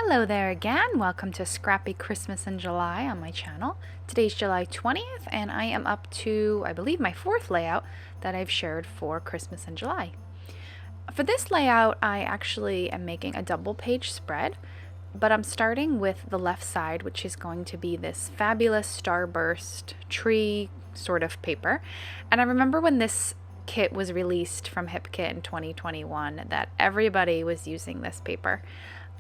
Hello there again. Welcome to Scrappy Christmas in July on my channel. Today's July 20th and I am up to, I believe, my fourth layout that I've shared for Christmas in July. For this layout, I actually am making a double page spread, but I'm starting with the left side, which is going to be this fabulous starburst tree sort of paper. And I remember when this kit was released from HipKit in 2021 that everybody was using this paper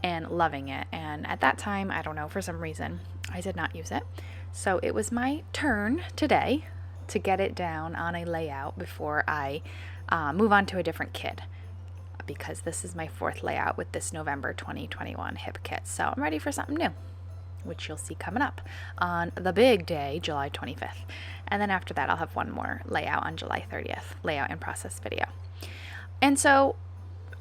and loving it, and at that time, I don't know, for some reason I did not use it. So it was my turn today to get it down on a layout before I move on to a different kit, because this is my fourth layout with this November 2021 HipKit. So I'm ready for something new, which you'll see coming up on the big day, July 25th. And then after that, I'll have one more layout on July 30th, layout in process video. And so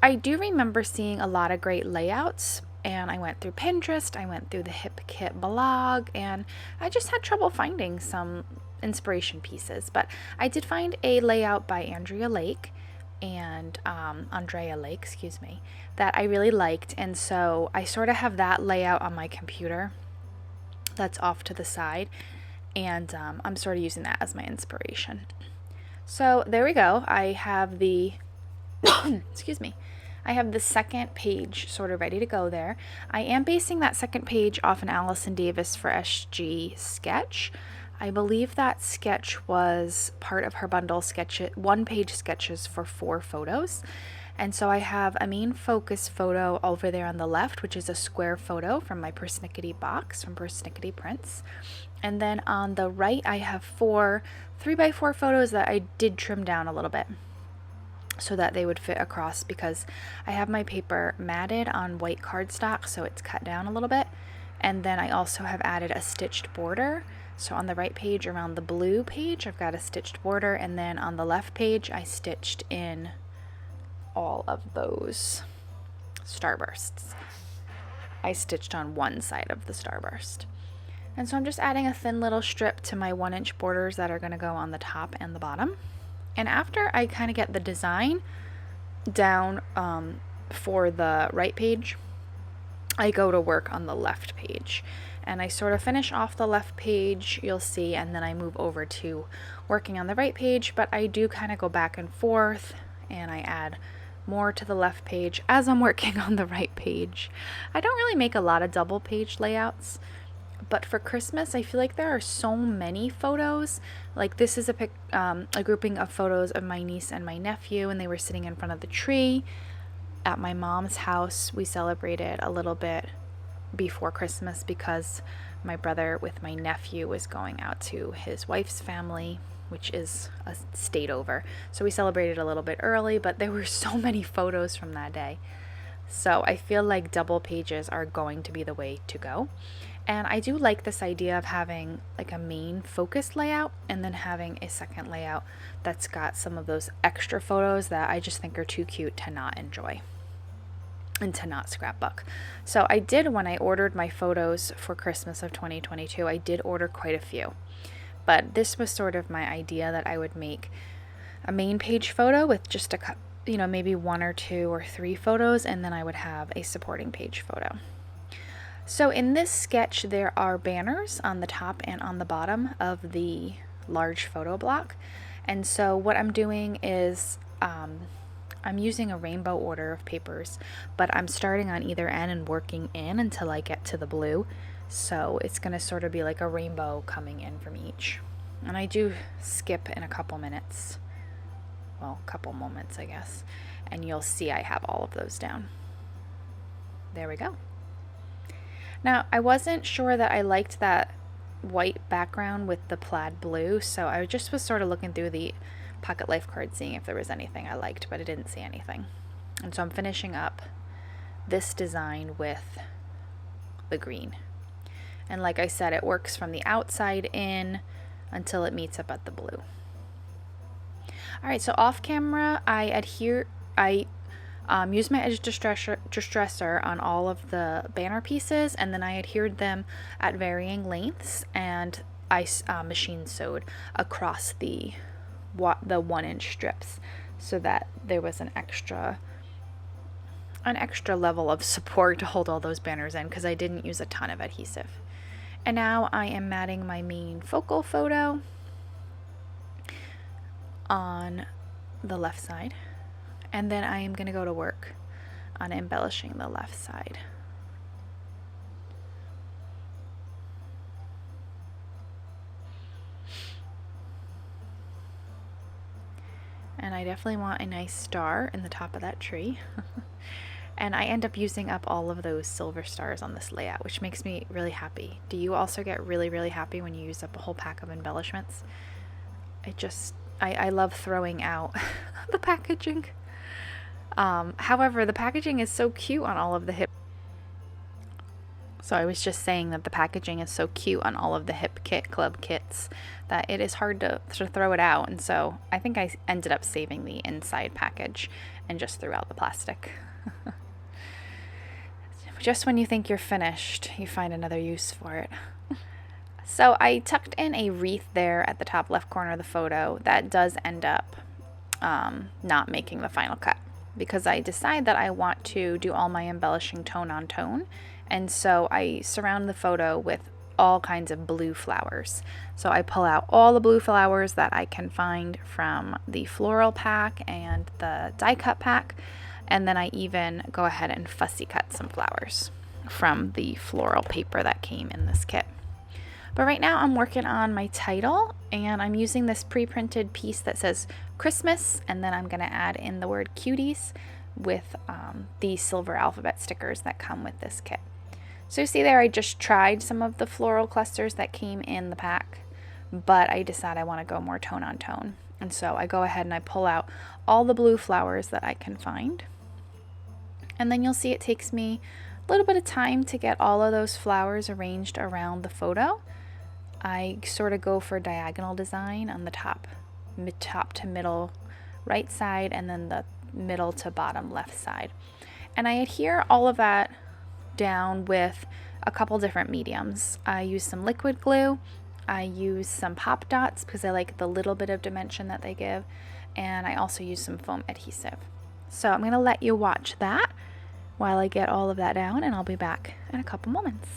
I do remember seeing a lot of great layouts, and I went through Pinterest, I went through the HipKit blog, and I just had trouble finding some inspiration pieces. But I did find a layout by Andrea Lake and Andrea Lake, excuse me, that I really liked, and so I sort of have that layout on my computer that's off to the side, and I'm sort of using that as my inspiration. So there we go. I have the excuse me. I have the second page sort of ready to go there. I am basing that second page off an Allison Davis for SG sketch. I believe that sketch was part of her bundle sketch, one-page sketches for 4 photos. And so I have a main focus photo over there on the left, which is a square photo from my Persnickety box from Persnickety Prints. And then on the right, I have 4 3x4 photos that I did trim down a little bit so that they would fit across, because I have my paper matted on white cardstock, so it's cut down a little bit. And then I also have added a stitched border. So on the right page around the blue page, I've got a stitched border, and then on the left page, I stitched in all of those starbursts. I stitched on one side of the starburst. And so I'm just adding a thin little strip to my 1-inch borders that are going to go on the top and the bottom. And after I kind of get the design down for the right page, I go to work on the left page. And I sort of finish off the left page, you'll see, and then I move over to working on the right page. But I do kind of go back and forth, and I add more to the left page as I'm working on the right page. I don't really make a lot of double page layouts, but for Christmas, I feel like there are so many photos. Like this is a grouping of photos of my niece and my nephew, and they were sitting in front of the tree at my mom's house. We celebrated a little bit before Christmas because my brother with my nephew was going out to his wife's family, which is a state over. So we celebrated a little bit early, but there were so many photos from that day. So I feel like double pages are going to be the way to go. And I do like this idea of having like a main focus layout and then having a second layout that's got some of those extra photos that I just think are too cute to not enjoy and to not scrapbook. So I did, when I ordered my photos for Christmas of 2022, I did order quite a few. But this was sort of my idea, that I would make a main page photo with just maybe 1 or 2 or 3 photos, and then I would have a supporting page photo. So in this sketch, there are banners on the top and on the bottom of the large photo block. And so what I'm doing is I'm using a rainbow order of papers, but I'm starting on either end and working in until I get to the blue. So it's going to sort of be like a rainbow coming in from each. And I do skip in a couple minutes. Well, a couple moments, I guess. And you'll see I have all of those down. There we go. Now, I wasn't sure that I liked that white background with the plaid blue, so I just was sort of looking through the Pocket Life card, seeing if there was anything I liked, but I didn't see anything. And so I'm finishing up this design with the green. And like I said, it works from the outside in until it meets up at the blue. All right, so off camera, I used my edge distressor on all of the banner pieces, and then I adhered them at varying lengths, and I machine sewed across the 1-inch strips so that there was an extra an extra level of support to hold all those banners in because I didn't use a ton of adhesive. And now I am matting my main focal photo on the left side, and then I am going to go to work on embellishing the left side. And I definitely want a nice star in the top of that tree. And I end up using up all of those silver stars on this layout, which makes me really happy. Do you also get really, really happy when you use up a whole pack of embellishments? I love throwing out the packaging. However, the packaging is so cute on all of the hip. So I was just saying that the packaging is so cute on all of the Hip Kit Club kits that it is hard to throw it out. And so I think I ended up saving the inside package and just threw out the plastic. Just when you think you're finished, you find another use for it. So I tucked in a wreath there at the top left corner of the photo that does end up not making the final cut, because I decide that I want to do all my embellishing tone on tone. And so I surround the photo with all kinds of blue flowers. So I pull out all the blue flowers that I can find from the floral pack and the die cut pack. And then I even go ahead and fussy cut some flowers from the floral paper that came in this kit. But right now I'm working on my title, and I'm using this pre-printed piece that says Christmas, and then I'm going to add in the word cuties with the silver alphabet stickers that come with this kit. So you see there, I just tried some of the floral clusters that came in the pack, but I decided I want to go more tone on tone. And so I go ahead and I pull out all the blue flowers that I can find. And then you'll see it takes me a little bit of time to get all of those flowers arranged around the photo. I sort of go for diagonal design on the top to middle right side, and then the middle to bottom left side. And I adhere all of that down with a couple different mediums. I use some liquid glue, I use some pop dots because I like the little bit of dimension that they give, and I also use some foam adhesive. So I'm going to let you watch that while I get all of that down, and I'll be back in a couple moments.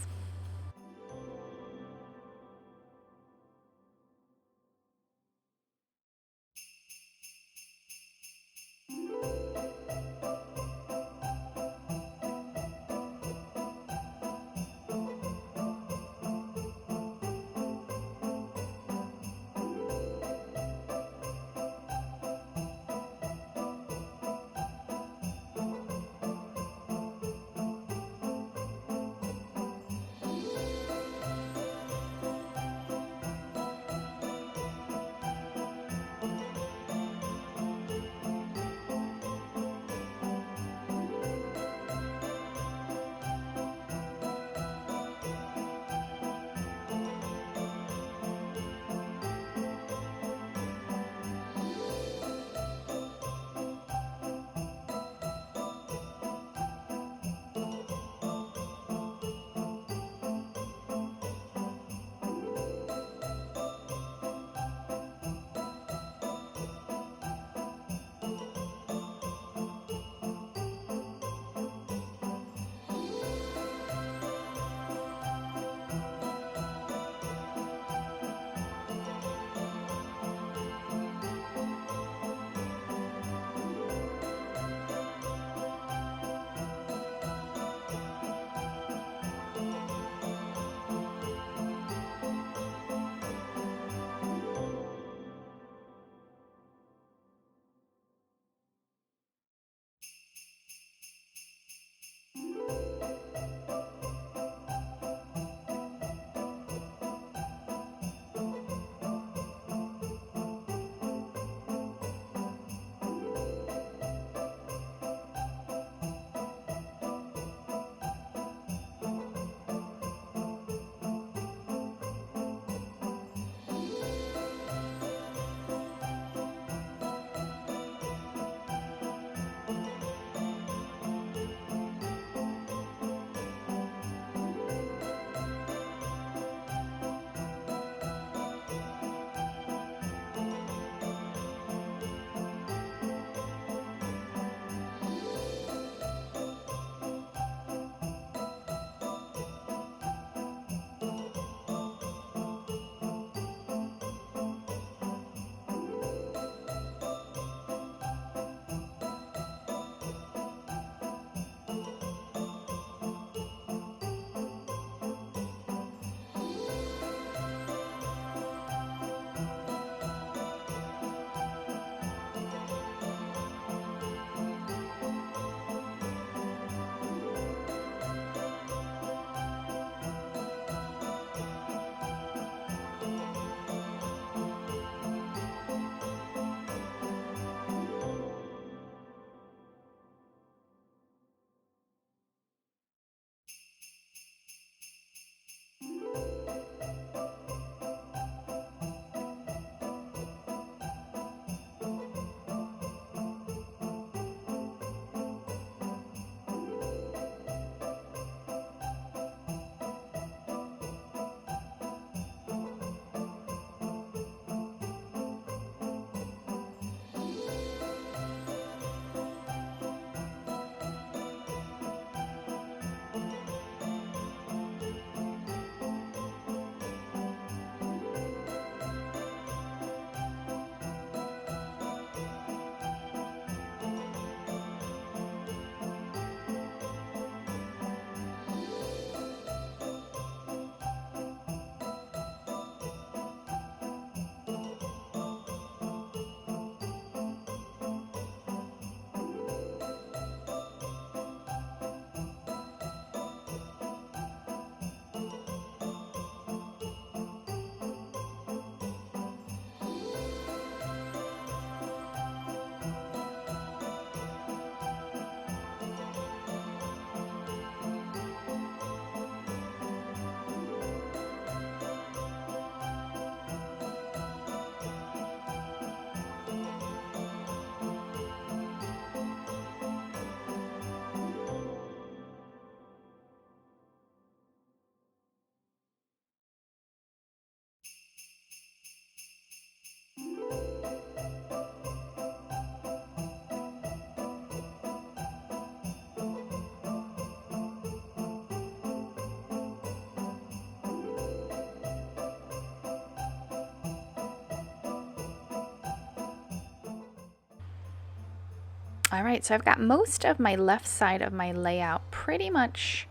Alright, so I've got most of my left side of my layout pretty much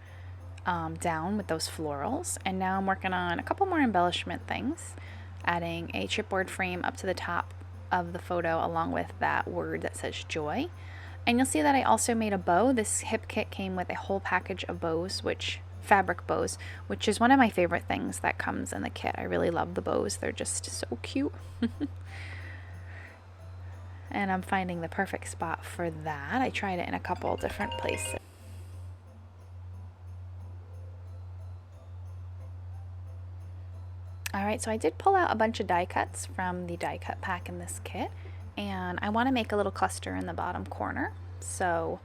down with those florals, and now I'm working on a couple more embellishment things, adding a chipboard frame up to the top of the photo along with that word that says joy. And you'll see that I also made a bow. This hip kit came with a whole package of bows, fabric bows, which is one of my favorite things that comes in the kit. I really love the bows. They're just so cute. And I'm finding the perfect spot for that. I tried it in a couple different places. Alright, so I did pull out a bunch of die cuts from the die cut pack in this kit, and I want to make a little cluster in the bottom corner. So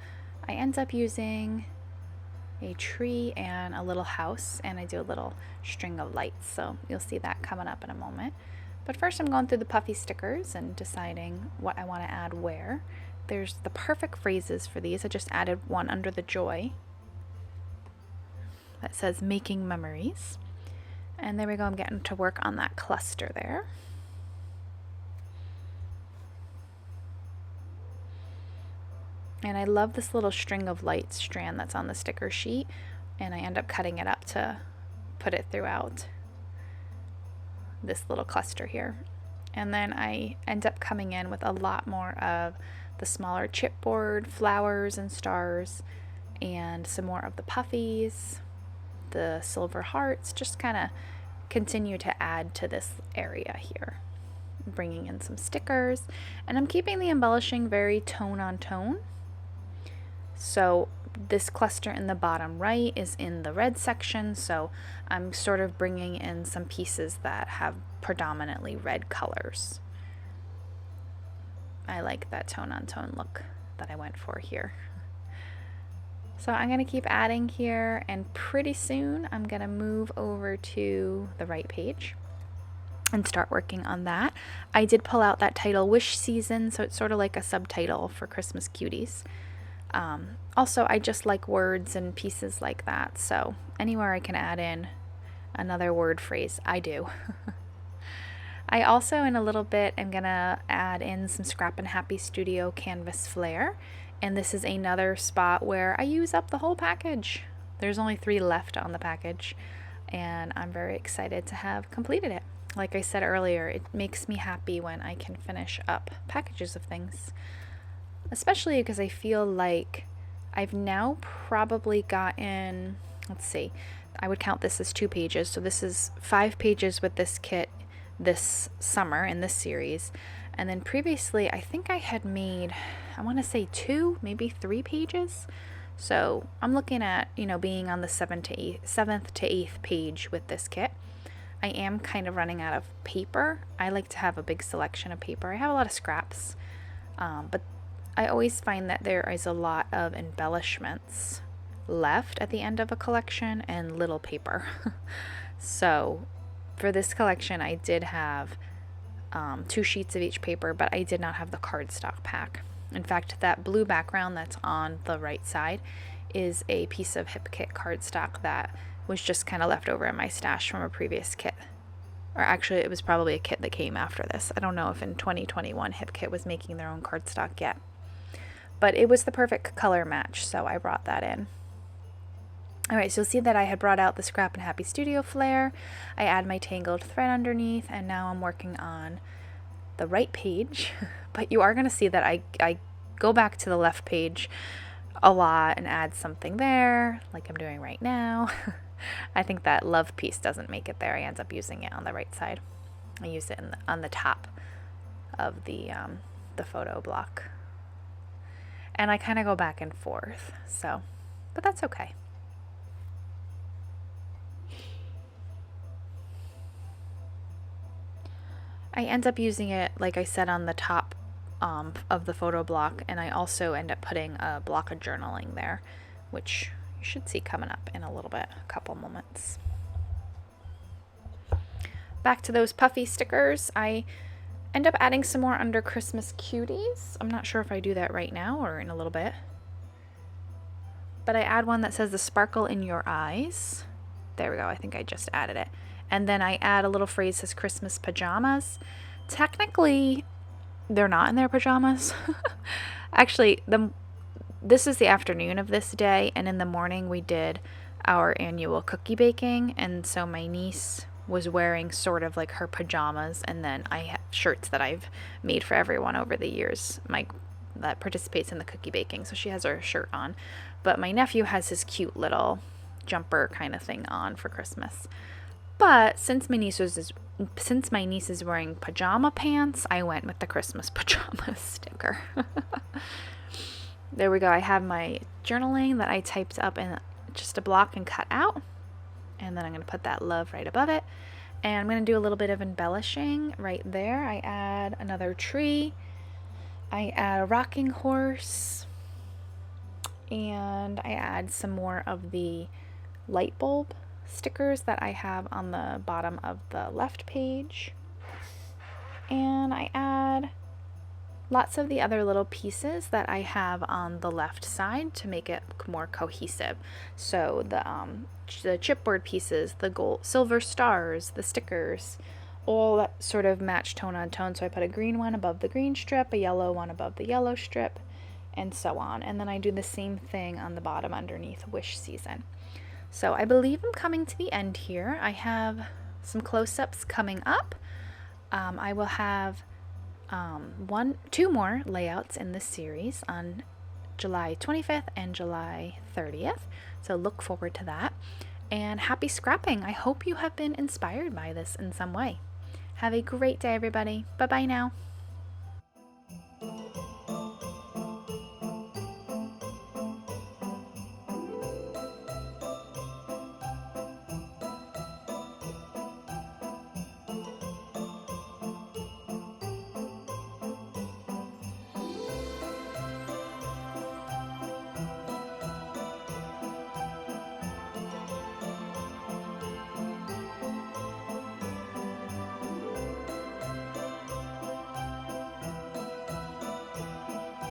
I end up using a tree and a little house, and I do a little string of lights, so you'll see that coming up in a moment. But first I'm going through the puffy stickers and deciding what I want to add where. There's the perfect phrases for these. I just added one under the joy that says making memories. And there we go, I'm getting to work on that cluster there. And I love this little string of lights strand that's on the sticker sheet, and I end up cutting it up to put it throughout this little cluster here. And then I end up coming in with a lot more of the smaller chipboard flowers and stars, and some more of the puffies, the silver hearts, just kind of continue to add to this area here. Bringing in some stickers, and I'm keeping the embellishing very tone on tone. So this cluster in the bottom right is in the red section, so I'm sort of bringing in some pieces that have predominantly red colors. I like that tone on tone look that I went for here. So I'm going to keep adding here, and pretty soon I'm going to move over to the right page and start working on that. I did pull out that title, Wish Season, so it's sort of like a subtitle for Christmas Cuties. Also, I just like words and pieces like that, so anywhere I can add in another word phrase, I do. I also, in a little bit, am going to add in some Scrap and Happy Studio canvas flair, and this is another spot where I use up the whole package. There's only 3 left on the package, and I'm very excited to have completed it. Like I said earlier, it makes me happy when I can finish up packages of things, especially because I feel like I've now probably gotten, let's see, I would count this as 2 pages, so this is 5 pages with this kit this summer in this series, and then previously I think I had made, I want to say 2, maybe 3 pages. So I'm looking at, being on the 7th to 8th page with this kit. I am kind of running out of paper. I like to have a big selection of paper. I have a lot of scraps, but I always find that there is a lot of embellishments left at the end of a collection and little paper. So for this collection, I did have 2 sheets of each paper, but I did not have the cardstock pack. In fact, that blue background that's on the right side is a piece of Hip Kit cardstock that was just kind of left over in my stash from a previous kit. Or actually, it was probably a kit that came after this. I don't know if in 2021 Hip Kit was making their own cardstock yet. But it was the perfect color match, so I brought that in. Alright, so you'll see that I had brought out the Scrap and Happy Studio Flare. I add my tangled thread underneath, and now I'm working on the right page. But you are going to see that I go back to the left page a lot and add something there, like I'm doing right now. I think that love piece doesn't make it there. I end up using it on the right side. I use it on the top of the photo block. And I kind of go back and forth, but that's okay. I end up using it, like I said, on the top of the photo block, and I also end up putting a block of journaling there, which you should see coming up in a little bit, a couple moments. Back to those puffy stickers, I end up adding some more under Christmas Cuties. I'm not sure if I do that right now or in a little bit. But I add one that says the sparkle in your eyes. There we go, I think I just added it. And then I add a little phrase that says Christmas pajamas. Technically, they're not in their pajamas. Actually, this is the afternoon of this day, and in the morning we did our annual cookie baking, and so my niece was wearing sort of like her pajamas, and then I have shirts that I've made for everyone over the years, that participates in the cookie baking, so she has her shirt on. But my nephew has his cute little jumper kind of thing on for Christmas. But since my niece is wearing pajama pants, I went with the Christmas pajama sticker. There we go. I have my journaling that I typed up in just a block and cut out. And then I'm going to put that love right above it. And I'm going to do a little bit of embellishing right there. I add another tree. I add a rocking horse. And I add some more of the light bulb stickers that I have on the bottom of the left page. And I add lots of the other little pieces that I have on the left side to make it more cohesive. So the chipboard pieces, the gold, silver stars, the stickers, all that sort of match tone on tone. So I put a green one above the green strip, a yellow one above the yellow strip, and so on. And then I do the same thing on the bottom underneath Wish Season. So I believe I'm coming to the end here. I have some close-ups coming up. I will have two more layouts in this series on July 25th and July 30th. So look forward to that. And happy scrapping. I hope you have been inspired by this in some way. Have a great day, everybody. Bye-bye now.